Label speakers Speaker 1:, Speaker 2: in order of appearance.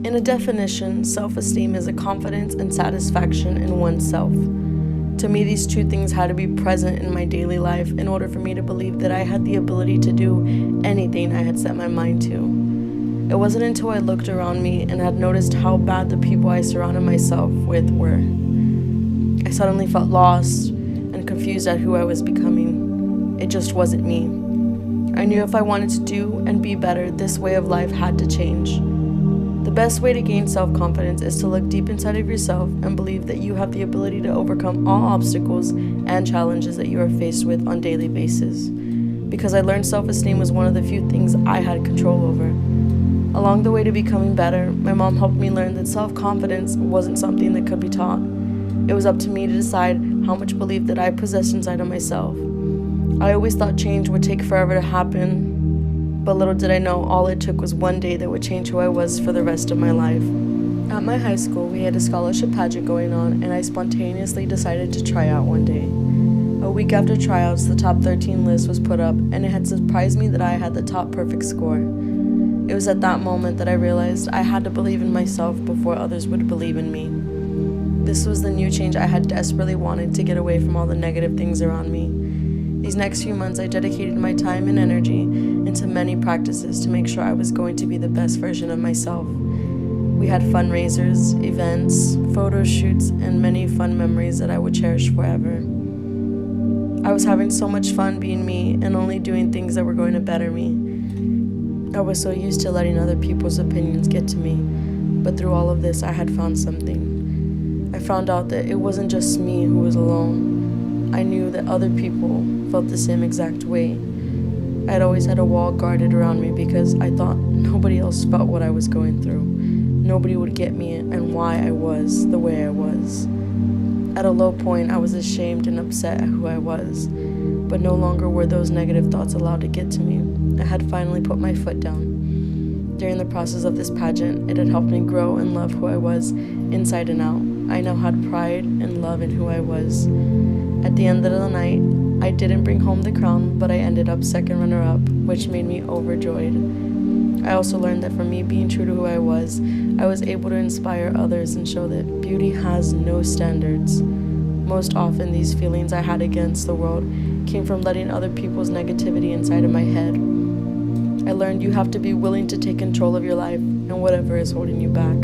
Speaker 1: In a definition, self-esteem is a confidence and satisfaction in oneself. To me, these two things had to be present in my daily life in order for me to believe that I had the ability to do anything I had set my mind to. It wasn't until I looked around me and had noticed how bad the people I surrounded myself with were. I suddenly felt lost and confused at who I was becoming. It just wasn't me. I knew if I wanted to do and be better, this way of life had to change. The best way to gain self-confidence is to look deep inside of yourself and believe that you have the ability to overcome all obstacles and challenges that you are faced with on a daily basis. Because I learned self-esteem was one of the few things I had control over. Along the way to becoming better, my mom helped me learn that self-confidence wasn't something that could be taught. It was up to me to decide how much belief that I possessed inside of myself. I always thought change would take forever to happen, but little did I know all it took was one day that would change who I was for the rest of my life. At my high school, we had a scholarship pageant going on, and I spontaneously decided to try out one day. A week after tryouts, the top 13 list was put up, and it had surprised me that I had the top perfect score. It was at that moment that I realized I had to believe in myself before others would believe in me. This was the new change I had desperately wanted to get away from all the negative things around me. These next few months, I dedicated my time and energy into many practices to make sure I was going to be the best version of myself. We had fundraisers, events, photo shoots, and many fun memories that I would cherish forever. I was having so much fun being me and only doing things that were going to better me. I was so used to letting other people's opinions get to me, but through all of this, I had found something. I found out that it wasn't just me who was alone. I knew that other people felt the same exact way. I had always had a wall guarded around me because I thought nobody else felt what I was going through. Nobody would get me and why I was the way I was. At a low point, I was ashamed and upset at who I was, but no longer were those negative thoughts allowed to get to me. I had finally put my foot down. During the process of this pageant, it had helped me grow and love who I was inside and out. I now had pride and love in who I was. At the end of the night, I didn't bring home the crown, but I ended up second runner-up, which made me overjoyed. I also learned that for me being true to who I was able to inspire others and show that beauty has no standards. Most often, these feelings I had against the world came from letting other people's negativity inside of my head. I learned you have to be willing to take control of your life and whatever is holding you back.